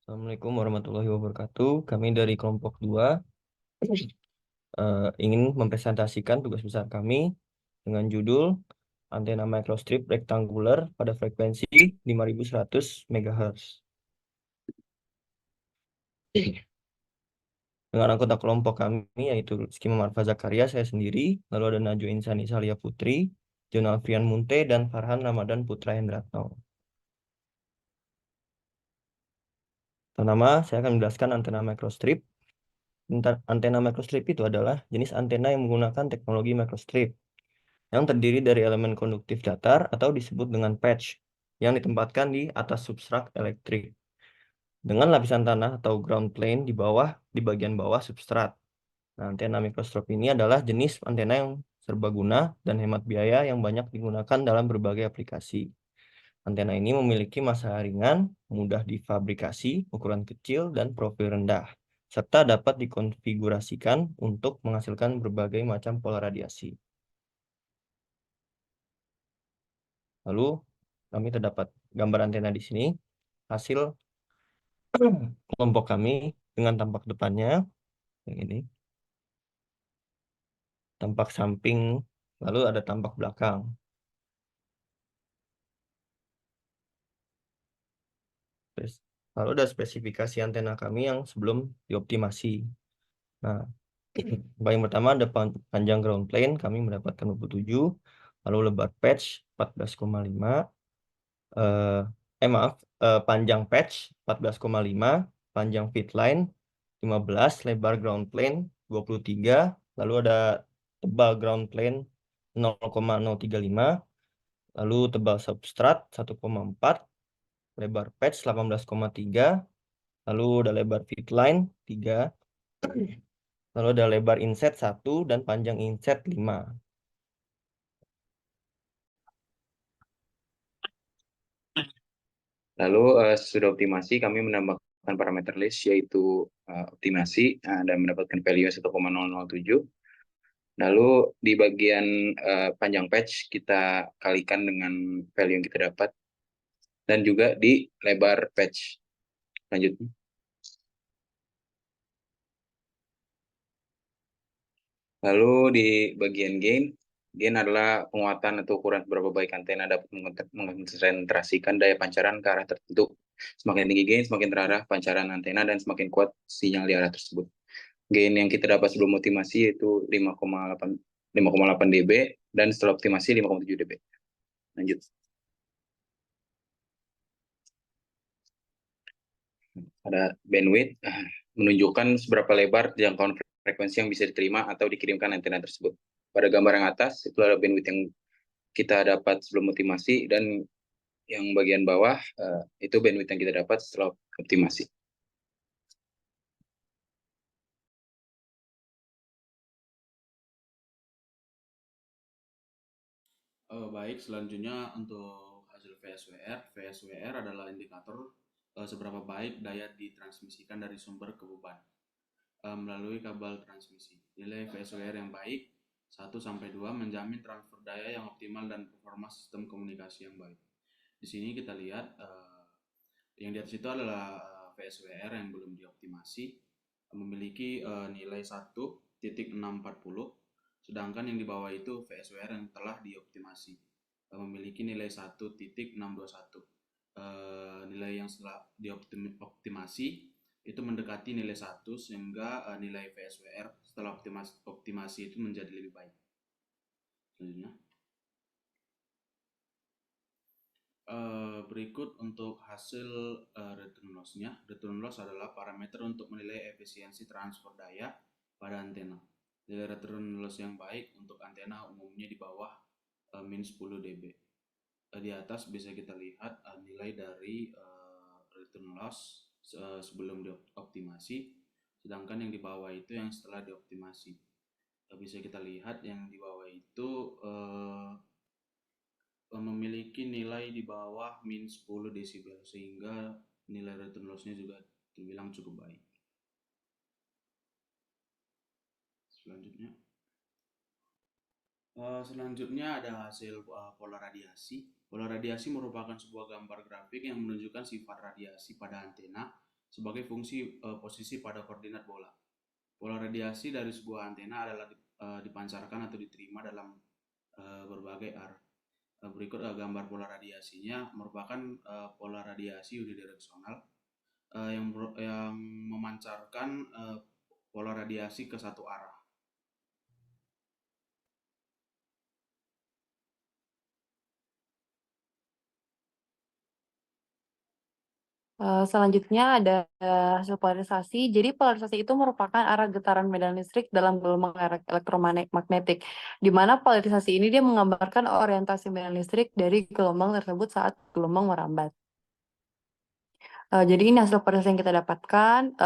Assalamualaikum warahmatullahi wabarakatuh. Kami dari kelompok 2 ingin mempresentasikan tugas besar kami dengan judul antena microstrip rektanguler pada frekuensi 5100 MHz. Dengan anggota kelompok kami yaitu Rizky Marfa Zakaria, saya sendiri, lalu ada Najwa Insani Salia Putri, Jonal Frian Munte, dan Farhan Ramadan Putra Hendratno. Pertama, saya akan menjelaskan antena microstrip. Antena microstrip itu adalah jenis antena yang menggunakan teknologi microstrip yang terdiri dari elemen konduktif datar atau disebut dengan patch yang ditempatkan di atas substrat elektrik dengan lapisan tanah atau ground plane di bagian bawah substrat. Nah, antena microstrip ini adalah jenis antena yang serbaguna dan hemat biaya yang banyak digunakan dalam berbagai aplikasi. Antena ini memiliki massa ringan, mudah difabrikasi, ukuran kecil, dan profil rendah, serta dapat dikonfigurasikan untuk menghasilkan berbagai macam pola radiasi. Lalu kami terdapat gambar antena di sini, hasil kelompok kami dengan tampak depannya, yang ini, tampak samping, lalu ada tampak belakang. Lalu ada spesifikasi antena kami yang sebelum dioptimasi. Nah, yang pertama ada panjang ground plane, kami mendapatkan 27, lalu lebar patch 14,5, eh, maaf, panjang patch 14,5, panjang feed line 15, lebar ground plane 23, lalu ada tebal ground plane 0,035, lalu tebal substrat 1,4, lebar patch 18,3, lalu ada lebar feed line 3, lalu ada lebar inset 1 dan panjang inset 5. Lalu sesudah optimasi kami menambahkan parameter list yaitu optimasi dan mendapatkan value 1,007. Lalu di bagian panjang patch kita kalikan dengan value yang kita dapat dan juga di lebar patch. Lanjutnya. Lalu di bagian gain adalah penguatan atau ukuran seberapa baik antena dapat mengonsentrasikan daya pancaran ke arah tertentu. Semakin tinggi gain, semakin terarah pancaran antena dan semakin kuat sinyal di arah tersebut. Gain yang kita dapat sebelum optimasi yaitu 5,8 dB dan setelah optimasi 5,7 dB. Lanjut. Ada bandwidth menunjukkan seberapa lebar jangkauan frekuensi yang bisa diterima atau dikirimkan antena tersebut. Pada gambar yang atas itu ada bandwidth yang kita dapat sebelum optimasi dan yang bagian bawah itu bandwidth yang kita dapat setelah optimasi. Baik, selanjutnya untuk hasil VSWR. VSWR adalah indikator seberapa baik daya ditransmisikan dari sumber ke beban melalui kabel transmisi. Nilai VSWR yang baik 1-2 menjamin transfer daya yang optimal dan performa sistem komunikasi yang baik. Di sini kita lihat yang di atas itu adalah VSWR yang belum dioptimasi memiliki nilai 1.640, sedangkan yang di bawah itu VSWR yang telah dioptimasi memiliki nilai 1.621. Nilai yang setelah dioptimasi itu mendekati nilai 1 sehingga nilai VSWR setelah optimasi itu menjadi lebih baik. Selanjutnya. Berikut untuk hasil return loss-nya. Return loss adalah parameter untuk menilai efisiensi transfer daya pada antena. Nilai return loss yang baik untuk antena umumnya di bawah min 10 dB. Di atas bisa kita lihat nilai dari return loss sebelum dioptimasi, sedangkan yang di bawah itu yang setelah dioptimasi. Bisa kita lihat yang di bawah itu memiliki nilai di bawah min 10 desibel sehingga nilai return loss-nya juga terbilang cukup baik. Selanjutnya ada hasil pola radiasi. Pola radiasi merupakan sebuah gambar grafik yang menunjukkan sifat radiasi pada antena sebagai fungsi posisi pada koordinat bola. Pola radiasi dari sebuah antena adalah dipancarkan atau diterima dalam berbagai arah. Berikut gambar pola radiasinya merupakan pola radiasi unidireksional yang memancarkan pola radiasi ke satu arah. Selanjutnya ada hasil polarisasi. Jadi polarisasi itu merupakan arah getaran medan listrik dalam gelombang elektromagnetik, di mana polarisasi ini dia menggambarkan orientasi medan listrik dari gelombang tersebut saat gelombang merambat. Jadi ini hasil polarisasi yang kita dapatkan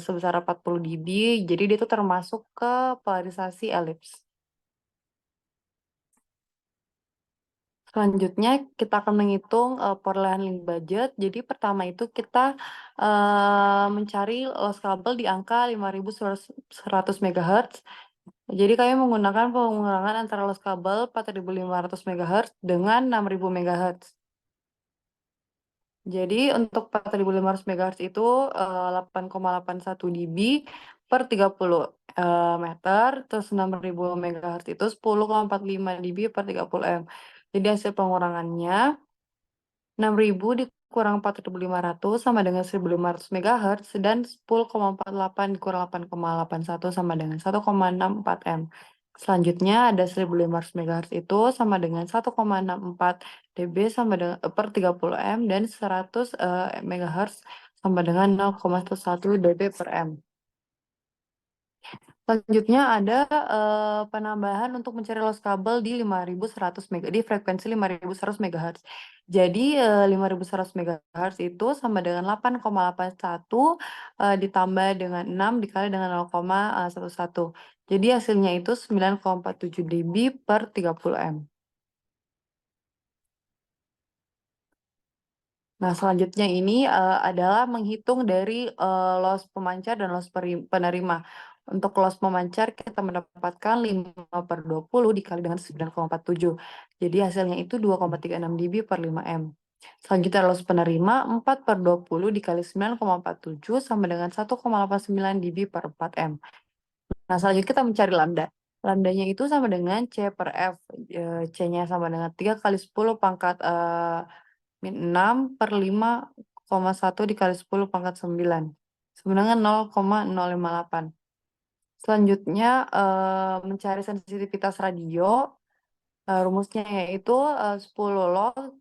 sebesar 40 dB. Jadi dia itu termasuk ke polarisasi elips. Selanjutnya kita akan menghitung perolehan link budget. Jadi pertama itu kita mencari loss kabel di angka 5.100 MHz. Jadi kami menggunakan pengurangan antara loss kabel 4.500 MHz dengan 6.000 MHz. Jadi untuk 4.500 MHz itu 8,81 dB per 30 meter, terus 6.000 MHz itu 10,45 dB per 30 M. Jadi hasil pengurangannya 6.000 dikurang 4.500 sama dengan 1.500 MHz dan 10,48 dikurang 8,81 sama dengan 1,64 M. Selanjutnya ada 1.500 MHz itu sama dengan 1,64 dB sama dengan per 30 M dan 100 MHz sama dengan 0,1 dB per M. Selanjutnya ada penambahan untuk mencari loss kabel di 5.100 di frekuensi 5.100 MHz. Jadi 5.100 MHz itu sama dengan 8,81 ditambah dengan 6 dikali dengan 0,11. Jadi hasilnya itu 9,47 dB per 30 M. Nah, selanjutnya ini adalah menghitung dari loss pemancar dan loss penerima. Untuk loss pemancar kita mendapatkan 5/20 dikali dengan 9,47. Jadi hasilnya itu 2,36 dB per 5 M. Selanjutnya loss penerima 4/20 dikali 9,47 sama dengan 1,89 dB per 4 M. Nah, selanjutnya kita mencari lambda. Lambdanya itu sama dengan C per F. C-nya sama dengan 3 kali 10 pangkat min 6 per 5,1 dikali 10 pangkat 9. Sama dengan 0,058. Selanjutnya mencari sensitivitas radio. Rumusnya yaitu 10 log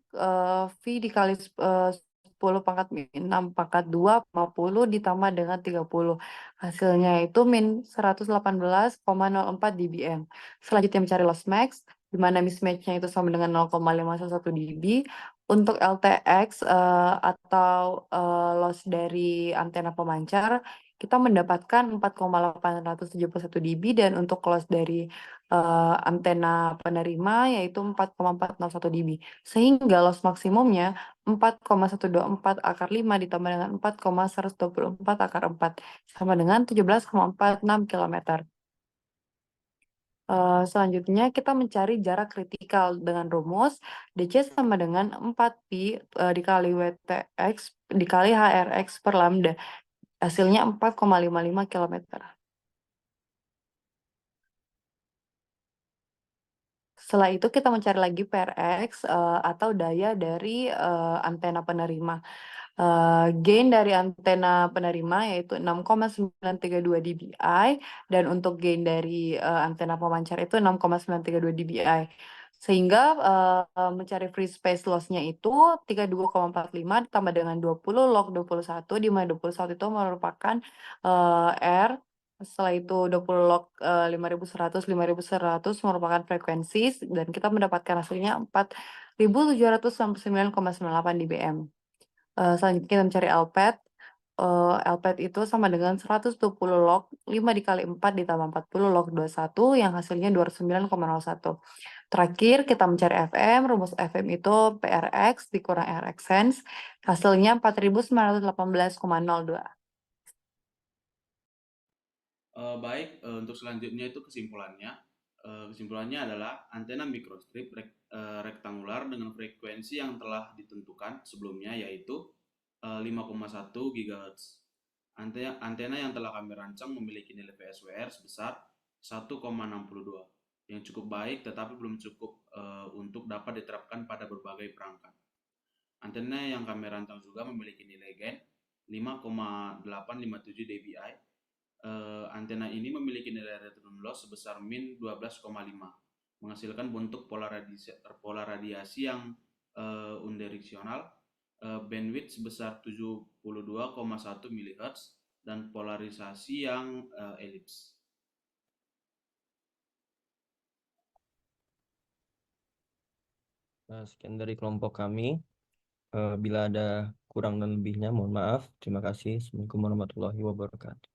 V dikali 10 pangkat min 6 pangkat 2 50 ditambah dengan 30. Hasilnya itu min 118,04 dBm. Selanjutnya mencari loss max, di mana mismatch-nya itu sama dengan 0,511 dB. Untuk LTX atau loss dari antena pemancar, kita mendapatkan 4,871 dB dan untuk loss dari antena penerima yaitu 4,401 dB. Sehingga loss maksimumnya 4,124 akar 5 ditambah dengan 4,124 akar 4 sama dengan 17,46 km. Selanjutnya kita mencari jarak kritikal dengan rumus DC sama dengan 4pi dikali WTX dikali HRX per lambda. Hasilnya 4,55 km. Setelah itu kita mencari lagi PRX atau daya dari antena penerima. Gain dari antena penerima yaitu 6,932 dBi dan untuk gain dari antena pemancar itu 6,932 dBi. Sehingga mencari free space loss-nya itu 32,45 ditambah dengan 20 log 21, di mana 21 itu merupakan R. Setelah itu 20 log 5.100 merupakan frekuensi dan kita mendapatkan hasilnya 4.799,98 dBm. Selanjutnya kita mencari LPAT. LPAT itu sama dengan 120 log 5 dikali 4 ditambah 40 log 21 yang hasilnya 209,01. Terakhir kita mencari FM. Rumus FM itu PRX dikurang RX sense. Hasilnya 4.918,02. Baik, untuk selanjutnya itu kesimpulannya. Kesimpulannya adalah antena microstrip rektangular dengan frekuensi yang telah ditentukan sebelumnya, yaitu 5,1 GHz. Antena yang telah kami rancang memiliki nilai VSWR sebesar 1,62, yang cukup baik tetapi belum cukup untuk dapat diterapkan pada berbagai perangkat. Antena yang kami rancang juga memiliki nilai gain 5,857 dBi. Antena ini memiliki nilai return loss sebesar min 12,5, menghasilkan bentuk pola radiasi yang unidireksional, bandwidth sebesar 72,1 MHz, dan polarisasi yang elips. Nah, sekian dari kelompok kami. Bila ada kurang dan lebihnya, mohon maaf. Terima kasih. Assalamualaikum warahmatullahi wabarakatuh.